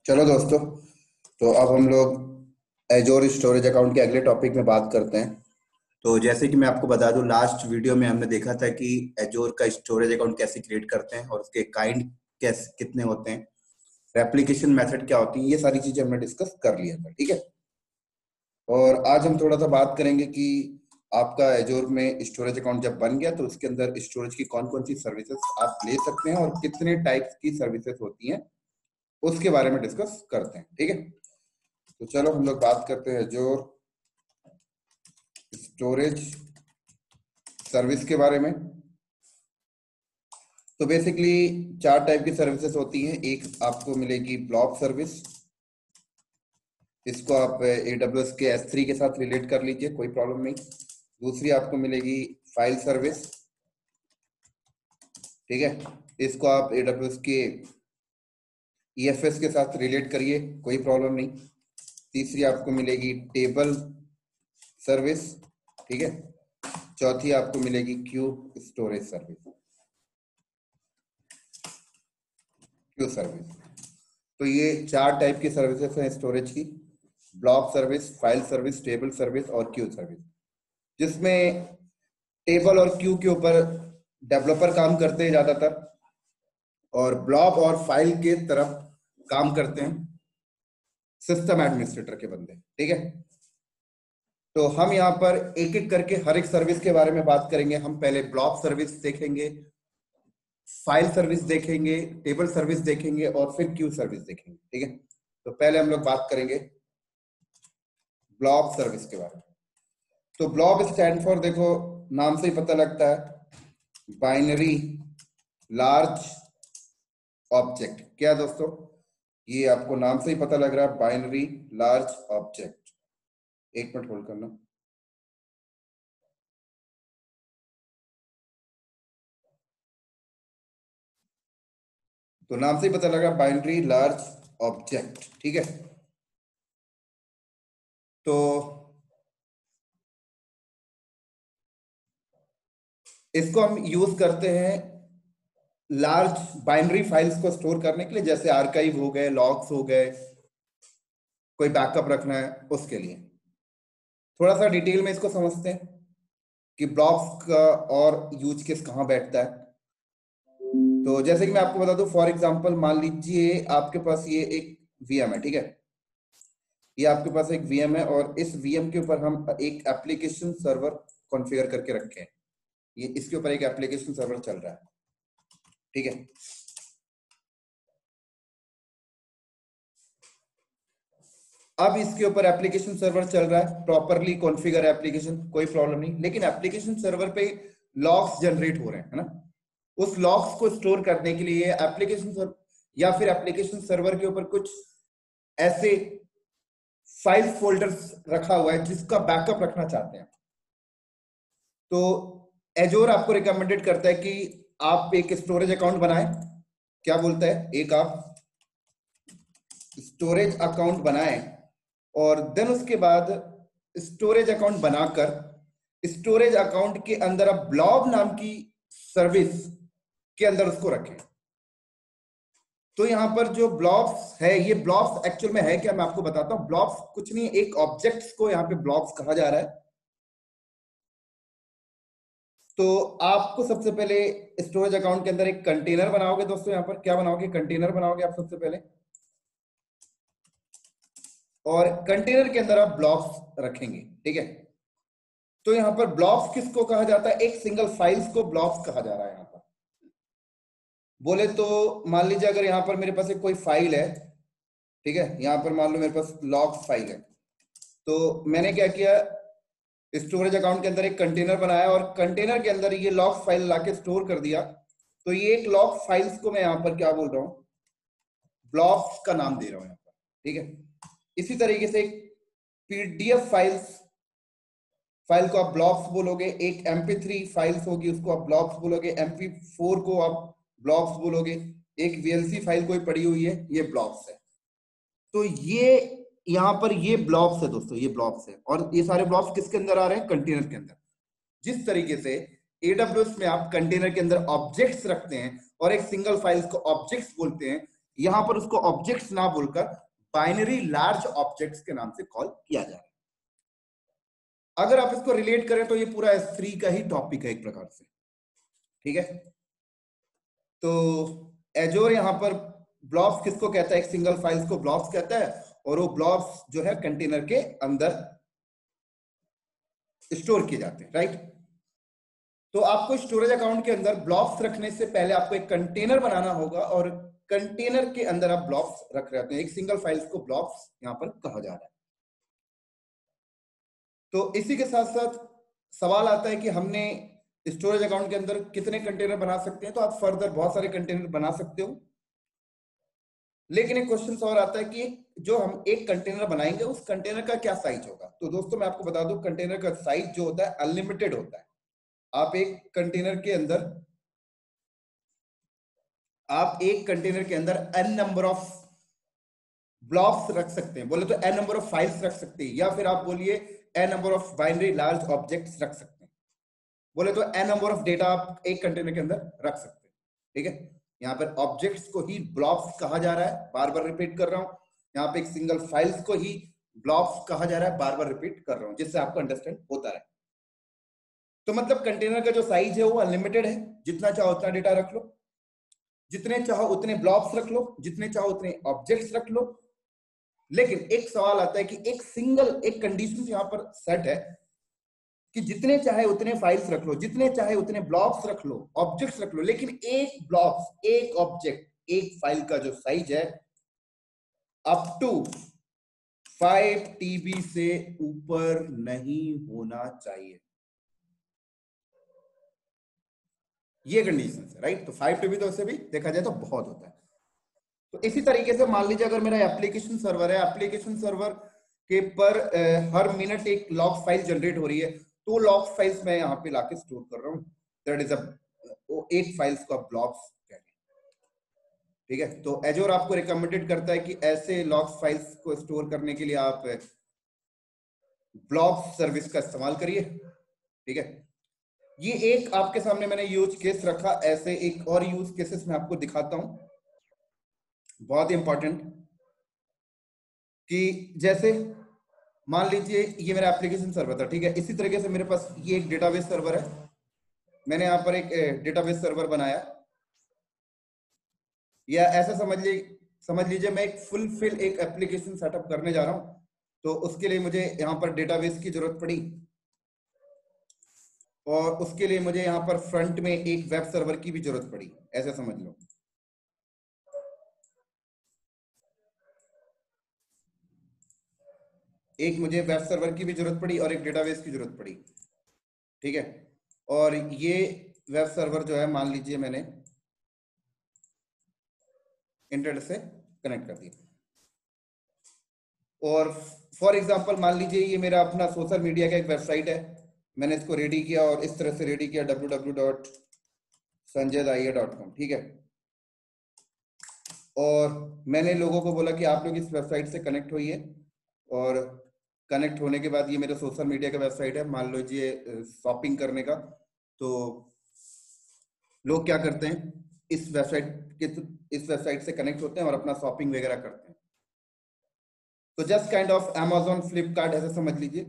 चलो दोस्तों, तो अब हम लोग एजोर स्टोरेज अकाउंट के अगले टॉपिक में बात करते हैं। तो जैसे कि मैं आपको बता दूं, लास्ट वीडियो में हमने देखा था कि एजोर का स्टोरेज अकाउंट कैसे क्रिएट करते हैं और उसके काइंड कैसे कितने होते हैं, रेप्लिकेशन मेथड क्या होती है, ये सारी चीजें हमने डिस्कस कर लिया था। ठीक है। और आज हम थोड़ा सा बात करेंगे कि आपका एजोर में स्टोरेज अकाउंट जब बन गया तो उसके अंदर स्टोरेज की कौन कौन सी सर्विसेज आप ले सकते हैं और कितने टाइप्स की सर्विसेज होती हैं, उसके बारे में डिस्कस करते हैं। ठीक है। तो चलो हम लोग बात करते हैं जो स्टोरेज सर्विस के बारे में। तो बेसिकली चार टाइप की सर्विसेज होती हैं। एक आपको मिलेगी ब्लॉब सर्विस, इसको आप AWS के S3 के साथ रिलेट कर लीजिए, कोई प्रॉब्लम नहीं। दूसरी आपको मिलेगी फाइल सर्विस, ठीक है, इसको आप AWS के EFS के साथ रिलेट करिए, कोई प्रॉब्लम नहीं। तीसरी आपको मिलेगी टेबल सर्विस, ठीक है। चौथी आपको मिलेगी cube storage service, Q service. तो ये चार टाइप की सर्विसेज हैं स्टोरेज की: blob service, file service, table service और क्यू सर्विस। जिसमें टेबल और क्यू के ऊपर डेवलपर काम करते हैं ज्यादातर, और ब्लॉब और फाइल के तरफ काम करते हैं सिस्टम एडमिनिस्ट्रेटर के बंदे। ठीक है। तो हम यहाँ पर एक एक करके हर एक सर्विस के बारे में बात करेंगे। हम पहले ब्लॉब सर्विस देखेंगे, फाइल सर्विस देखेंगे, टेबल सर्विस देखेंगे और फिर क्यू सर्विस देखेंगे। ठीक है। तो पहले हम लोग बात करेंगे ब्लॉब सर्विस के बारे में। तो ब्लॉब स्टैंड फॉर, देखो नाम से ही पता लगता है, बाइनरी लार्ज ऑब्जेक्ट। क्या दोस्तों, ये आपको नाम से ही पता लग रहा है, बाइनरी लार्ज ऑब्जेक्ट। एक मिनट होल्ड करना। तो नाम से ही पता लगा बाइनरी लार्ज ऑब्जेक्ट। ठीक है। तो इसको हम यूज करते हैं लार्ज बाइनरी फाइल्स को स्टोर करने के लिए, जैसे आर्काइव हो गए, लॉग्स हो गए, कोई बैकअप रखना है उसके लिए। थोड़ा सा डिटेल में इसको समझते हैं कि ब्लॉक्स का और यूज केस कहाँ बैठता है। तो जैसे कि मैं आपको बता दूं, फॉर एग्जांपल मान लीजिए आपके पास ये एक VM है। ठीक है। ये आपके पास एक VM है और इस VM के ऊपर हम एक एप्लीकेशन सर्वर कॉन्फ़िगर करके रखे हैं। ये इसके ऊपर एक एप्लीकेशन सर्वर चल रहा है। ठीक है। अब इसके ऊपर एप्लीकेशन सर्वर चल रहा है, प्रॉपरली कॉन्फ़िगर एप्लीकेशन, कोई प्रॉब्लम नहीं। लेकिन एप्लीकेशन सर्वर पे लॉग्स जनरेट हो रहे हैं, है ना। उस लॉग्स को स्टोर करने के लिए एप्लीकेशन सर्वर या फिर एप्लीकेशन सर्वर के ऊपर कुछ ऐसे फाइल फोल्डर्स रखा हुआ है जिसका बैकअप रखना चाहते हैं। तो एजोर आपको रिकमेंडेड करता है कि आप एक स्टोरेज अकाउंट बनाएं। क्या बोलता है, एक आप स्टोरेज अकाउंट बनाएं और देन उसके बाद स्टोरेज अकाउंट बनाकर स्टोरेज अकाउंट के अंदर आप ब्लॉब नाम की सर्विस के अंदर उसको रखें। तो यहां पर जो ब्लॉब्स है, ये ब्लॉब्स एक्चुअल में है क्या, मैं आपको बताता हूं। ब्लॉब्स कुछ नहीं, एक ऑब्जेक्ट्स को यहां पे ब्लॉब्स कहा जा रहा है। तो आपको सबसे पहले स्टोरेज अकाउंट के अंदर एक कंटेनर बनाओगे दोस्तों। यहां पर क्या बनाओगे, कंटेनर बनाओगे आप सबसे पहले, और कंटेनर के अंदर आप ब्लॉक्स रखेंगे। ठीक है। तो यहां पर ब्लॉक्स किसको कहा जाता है, एक सिंगल फाइल्स को ब्लॉक्स कहा जा रहा है। यहां पर बोले तो मान लीजिए अगर यहां पर मेरे पास एक कोई फाइल है, ठीक है, यहां पर मान लो मेरे पास लॉग्स फाइल है। तो मैंने क्या किया, स्टोरेज अकाउंट के अंदर एक कंटेनर बनाया और कंटेनर के अंदर ये लॉग फाइल लाके स्टोर कर दिया। तो ये एक लॉग फाइल्स को मैं यहां पर क्या बोल रहा हूं, ब्लॉक्स का नाम दे रहा हूं यहां पर। ठीक है। इसी तरीके से एक PDF फाइल को आप ब्लॉक्स बोलोगे, एक MP3 फाइल्स होगी उसको आप ब्लॉक्स बोलोगे, MP4 को आप ब्लॉक्स बोलोगे, एक VLC फाइल कोई पड़ी हुई है, ये ब्लॉक्स है। तो ये यहां पर ये ब्लॉक्स है दोस्तों, ये ब्लॉक्स है। और ये सारे ब्लॉक्स किसके अंदर आ रहे हैं, कंटेनर के अंदर। जिस तरीके से AWS में आप कंटेनर के अंदर ऑब्जेक्ट्स रखते हैं और एक सिंगल फाइल को ऑब्जेक्ट्स बोलते हैं, यहां पर उसको ऑब्जेक्ट्स ना बोलकर बाइनरी लार्ज ऑब्जेक्ट्स के नाम से कॉल किया जा रहा है। अगर आप इसको रिलेट करें तो ये पूरा S3 का ही टॉपिक है एक प्रकार से, ठीक है। तो एजोर यहां पर ब्लॉब्स किसको कहता है, एक सिंगल फाइल्स को ब्लॉब्स कहता है, और वो ब्लॉब्स जो है कंटेनर के अंदर स्टोर किए जाते हैं, राइट। तो आपको स्टोरेज अकाउंट के अंदर ब्लॉब्स रखने से पहले आपको एक कंटेनर बनाना होगा, और कंटेनर के अंदर आप ब्लॉब्स रख रहे होते हैं। एक सिंगल फाइल्स को ब्लॉब्स यहां पर कहा जा रहा है। तो इसी के साथ साथ सवाल आता है कि हमने स्टोरेज अकाउंट के अंदर कितने कंटेनर बना सकते हैं। तो आप फर्दर बहुत सारे कंटेनर बना सकते हो, लेकिन एक क्वेश्चन और आता है कि जो हम एक कंटेनर बनाएंगे उस कंटेनर का क्या साइज होगा। तो दोस्तों मैं आपको बता दूं, कंटेनर का साइज जो होता है अनलिमिटेड होता है। आप एक कंटेनर के अंदर n नंबर ऑफ ब्लॉक्स रख सकते हैं, बोले तो n नंबर ऑफ फाइल्स रख सकते हैं, या फिर आप बोलिए n number of binary large objects रख सकते हैं, बोले तो n नंबर ऑफ डेटा आप एक कंटेनर के अंदर रख सकते हैं, ठीक है। यहाँ पर ऑब्जेक्ट्स को ही ब्लॉक्स कहा जा रहा है, बार बार रिपीट कर रहा हूं। यहाँ पे एक सिंगल फाइल्स को ही ब्लॉक्स कहा जा रहा है, बार बार रिपीट कर रहा हूं जिससे आपको अंडरस्टैंड होता रहे। तो मतलब कंटेनर का जो साइज है वो अनलिमिटेड है, जितना चाहो उतना डेटा रख लो, जितने चाहो उतने ब्लॉक्स रख लो, जितने चाहो उतने ऑब्जेक्ट्स रख लो। लेकिन एक सवाल आता है कि एक कंडीशन यहां पर सेट है कि जितने चाहे उतने फाइल्स रख लो, जितने चाहे उतने ब्लॉक्स रख लो, ऑब्जेक्ट्स रख लो, लेकिन एक ब्लॉक, एक ऑब्जेक्ट, एक फाइल का जो साइज है अप टू 5 TB से ऊपर नहीं होना चाहिए। ये कंडीशन है, राइट। तो 5 TB तो उससे भी देखा जाए तो बहुत होता है। तो इसी तरीके से मान लीजिए अगर मेरा एप्लीकेशन सर्वर है, एप्लीकेशन सर्वर के पर हर मिनट एक लॉग फाइल जनरेट हो रही है, तो लॉग फाइल्स मैं यहाँ पे लाके स्टोर कर रहा हूँ। दैट इज एक फाइल्स को ब्लॉक्स कहते हैं, ठीक है। तो एजोर आपको रिकमेंडेड करता है कि ऐसे लॉग फाइल्स को स्टोर करने के लिए आप ब्लॉक सर्विस का इस्तेमाल करिए, ठीक है। ये एक आपके सामने मैंने यूज केस रखा, ऐसे एक और यूज केसेस मैं आपको दिखाता हूं, बहुत इंपॉर्टेंट। कि जैसे मान लीजिए ये मेरा एप्लीकेशन सर्वर था, ठीक है। इसी तरीके से मेरे पास ये एक डेटाबेस सर्वर है, मैंने यहां पर एक डेटाबेस सर्वर बनाया, या ऐसा समझ लीजिए मैं एक एप्लीकेशन सेटअप करने जा रहा हूं। तो उसके लिए मुझे यहां पर डेटाबेस की जरूरत पड़ी, और उसके लिए मुझे यहां पर फ्रंट में एक वेब सर्वर की भी जरूरत पड़ी, ऐसा समझ लो। एक मुझे वेब सर्वर की भी जरूरत पड़ी और एक डेटाबेस की जरूरत पड़ी, ठीक है। और ये वेब सर्वर जो है मान लीजिए मैंने इंटरनेट से कनेक्ट कर दिया, और फॉर एग्जांपल मान लीजिए ये मेरा अपना सोशल मीडिया का एक वेबसाइट है, मैंने इसको रेडी किया और इस तरह से रेडी किया www.sanjaydaiya.com, ठीक है। और मैंने लोगों को बोला कि आप लोग इस वेबसाइट से कनेक्ट होइए, और कनेक्ट होने के बाद ये मेरा सोशल मीडिया का वेबसाइट है, मान लीजिए शॉपिंग करने का। तो लोग क्या करते हैं, इस वेबसाइट से कनेक्ट होते हैं और अपना शॉपिंग वगैरह करते हैं। तो just kind of Amazon, Flipkart ऐसा समझ लीजिए।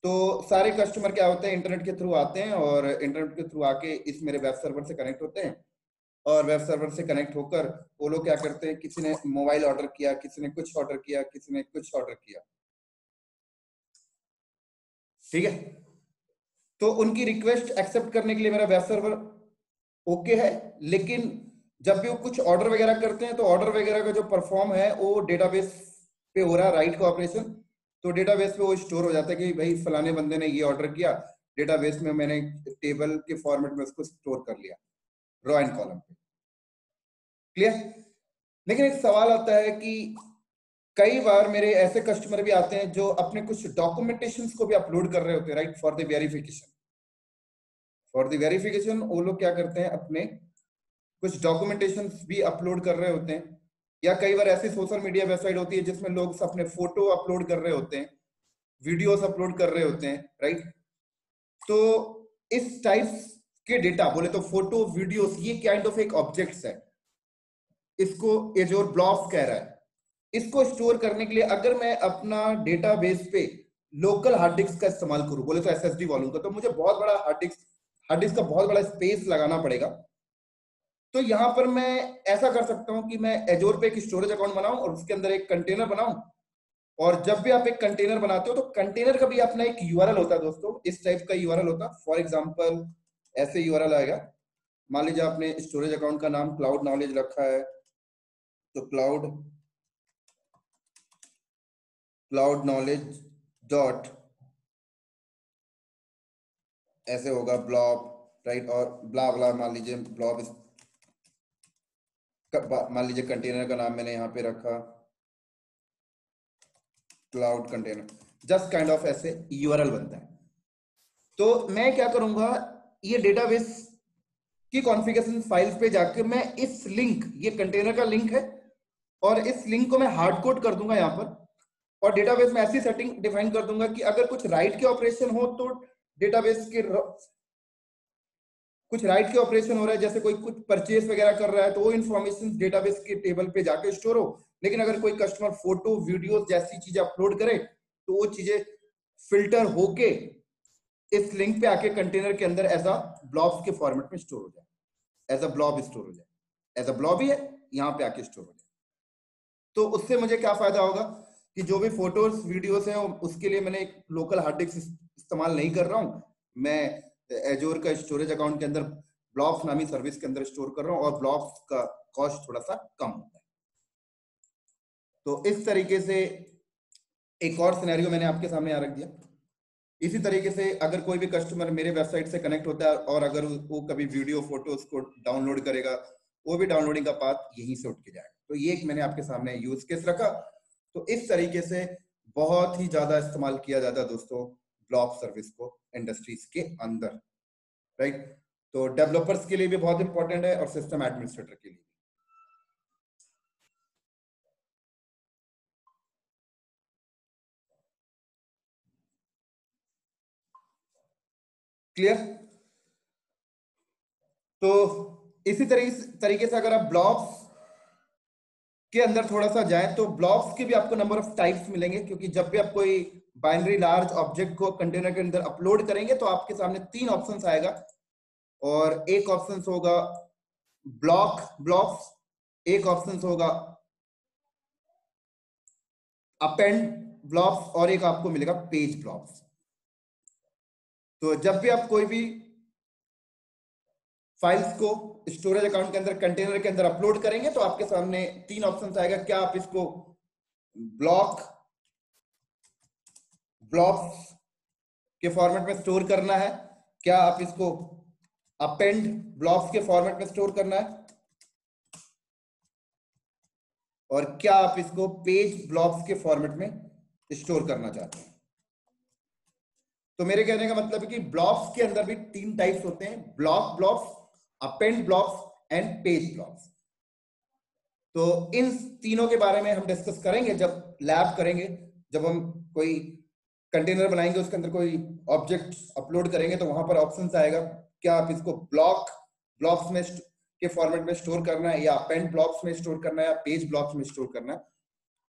तो सारे कस्टमर क्या होते हैं, इंटरनेट के थ्रू आते हैं, और इंटरनेट के थ्रू आके इस मेरे वेब सर्वर से कनेक्ट होते हैं, और वेब सर्वर से कनेक्ट होकर वो लोग क्या करते हैं, किसी ने मोबाइल ऑर्डर किया, किसी ने कुछ ऑर्डर किया, किसी ने कुछ ऑर्डर किया, ठीक है। तो उनकी रिक्वेस्ट एक्सेप्ट करने के लिए मेरा वेब सर्वर ओके है, लेकिन जब भी वो कुछ ऑर्डर वगैरह करते हैं तो ऑर्डर वगैरह का जो परफॉर्म है वो डेटाबेस पे हो रहा है, राइट का ऑपरेशन। तो डेटाबेस पे वो स्टोर हो जाता है कि भाई फलाने बंदे ने ये ऑर्डर किया, डेटाबेस में मैंने टेबल के फॉर्मेट में उसको स्टोर कर लिया, रो एंड कॉलम पे, क्लियर। लेकिन एक सवाल आता है कि कई बार मेरे ऐसे कस्टमर भी आते हैं जो अपने कुछ डॉक्यूमेंटेशन को भी अपलोड कर रहे होते हैं, राइट, फॉर द वेरिफिकेशन वो लोग क्या करते हैं, अपने कुछ डॉक्यूमेंटेशन भी अपलोड कर रहे होते हैं। या कई बार ऐसी सोशल मीडिया वेबसाइट होती है जिसमें लोग अपने फोटो अपलोड कर रहे होते हैं, वीडियोस अपलोड कर रहे होते हैं, राइट। तो इस टाइप के डेटा, बोले तो फोटो वीडियोस, ये काइंड ऑफ एक ऑब्जेक्ट्स है, इसको एजोर ब्लॉब्स कह रहा है। इसको स्टोर करने के लिए अगर मैं अपना डेटाबेस पे लोकल हार्ड डिस्क का इस्तेमाल करूं, बोले तो एसएसडी वॉल्यूम का, तो मुझे बहुत बड़ा हार्ड डिस्क का बहुत बड़ा स्पेस लगाना पड़ेगा। तो यहां पर मैं ऐसा कर सकता हूं कि मैं एजोर पे एक स्टोरेज अकाउंट बनाऊं और उसके अंदर एक कंटेनर बनाऊं। और जब भी आप एक कंटेनर बनाते हो तो कंटेनर का भी अपना एक यूआरएल होता है दोस्तों, इस टाइप का यूआरएल होता है। फॉर एग्जांपल ऐसे यूआरएल आएगा, मान लीजिए आपने स्टोरेज अकाउंट का नाम क्लाउड नॉलेज रखा है, तो क्लाउड नॉलेज डॉट ऐसे होगा ब्लॉब, राइट, और ब्ला ब्ला, मान लीजिए ब्लॉब, मान लीजिए कंटेनर का नाम मैंने यहाँ पे रखा cloud container, just kind of ऐसे यूआरएल बनता है। तो मैं क्या करूंगा, ये डेटाबेस की कॉन्फ़िगरेशन फाइल्स पे जाके मैं इस लिंक, ये कंटेनर का लिंक है, और इस लिंक को मैं हार्ड कोड कर दूंगा यहाँ पर, और डेटाबेस में ऐसी सेटिंग डिफाइन कर दूंगा कि अगर कुछ राइट के ऑपरेशन हो तो डेटाबेस के कुछ राइट के ऑपरेशन हो रहा है, जैसे कोई कुछ परचेस वगैरह कर रहा है, तो वो इन्फॉर्मेशन डेटाबेस के टेबल पे जाके स्टोर हो। लेकिन अगर कोई कस्टमर फोटो वीडियो जैसी चीजें अपलोड करे तो वो चीजें फिल्टर होके इस लिंक पे आके कंटेनर के अंदर एज अ ब्लॉब्स के फॉर्मेट में स्टोर हो जाए, एज अ ब्लॉब स्टोर हो जाए, एज अ ब्लॉब ही है, यहाँ पे आके स्टोर हो जाए। तो उससे मुझे क्या फायदा होगा कि जो भी फोटोज वीडियोस हैं उसके लिए मैंने एक लोकल हार्ड डिस्क इस्तेमाल नहीं कर रहा हूँ, मैं एजोर का स्टोरेज अकाउंट के अंदर ब्लॉब्स नामी सर्विस के अंदर स्टोर कर रहा हूँ, और ब्लॉब्स का कॉस्ट थोड़ा सा कम होता है। तो इस तरीके से एक और सिनेरियो मैंने आपके सामने यहाँ रख दिया। इसी तरीके से अगर कोई भी कस्टमर मेरे वेबसाइट से कनेक्ट होता है और अगर वो कभी वीडियो फोटोज को डाउनलोड करेगा, वो भी डाउनलोडिंग का पाथ यहीं से उठ के जाएगा। तो ये एक मैंने आपके सामने यूज केस रखा। तो इस तरीके से बहुत ही ज्यादा इस्तेमाल किया जाता है दोस्तों ब्लॉब सर्विस को इंडस्ट्रीज के अंदर, राइट। तो डेवलपर्स के लिए भी बहुत इंपॉर्टेंट है और सिस्टम एडमिनिस्ट्रेटर के लिए। क्लियर? तो इसी तरीके से अगर आप ब्लॉब्स के अंदर थोड़ा सा जाएं तो ब्लॉब्स के भी आपको नंबर ऑफ टाइप्स मिलेंगे, क्योंकि जब भी आप कोई बाइनरी लार्ज ऑब्जेक्ट को कंटेनर के अंदर अपलोड करेंगे तो आपके सामने 3 ऑप्शंस आएगा, और एक ऑप्शन होगा ब्लॉक ब्लॉब्स, एक ऑप्शन होगा अपेंड ब्लॉब्स, और एक आपको मिलेगा पेज ब्लॉब्स। तो जब भी आप कोई भी फाइल्स को स्टोरेज अकाउंट के अंदर कंटेनर के अंदर अपलोड करेंगे तो आपके सामने 3 ऑप्शंस आएगा, क्या आप इसको ब्लॉब्स के फॉर्मेट में स्टोर करना है, क्या आप इसको अपेंड ब्लॉब्स के फॉर्मेट में स्टोर करना है, और क्या आप इसको पेज ब्लॉब्स के फॉर्मेट में स्टोर करना चाहते हैं। तो मेरे कहने का मतलब है कि ब्लॉब्स के अंदर भी 3 टाइप्स होते हैं, block blobs, append blobs and page blobs. तो इन तीनों के बारे में हम डिस्कस करेंगे जब लैब करेंगे, जब हम कोई कंटेनर बनाएंगे उसके अंदर कोई ऑब्जेक्ट अपलोड करेंगे तो वहां पर ऑप्शंस आएगा, क्या आप इसको ब्लॉक्स में के फॉर्मेट में स्टोर करना है, या अपेंड ब्लॉक्स में स्टोर करना है, या पेज ब्लॉक्स में स्टोर करना है।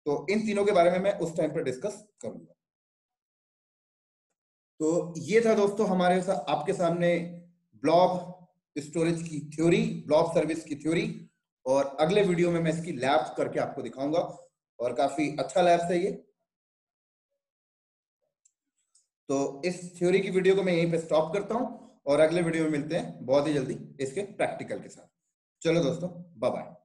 तो इन तीनों के बारे में मैं उस टाइम पर डिस्कस करूंगा। तो ये था दोस्तों हमारे आपके सामने ब्लॉब स्टोरेज की थ्योरी, ब्लॉब सर्विस की थ्योरी, और अगले वीडियो में मैं इसकी लैब करके आपको दिखाऊंगा, और काफी अच्छा लैब है ये। तो इस थ्योरी की वीडियो को मैं यहीं पे स्टॉप करता हूं, और अगले वीडियो में मिलते हैं बहुत ही जल्दी इसके प्रैक्टिकल के साथ। चलो दोस्तों, बाय बाय।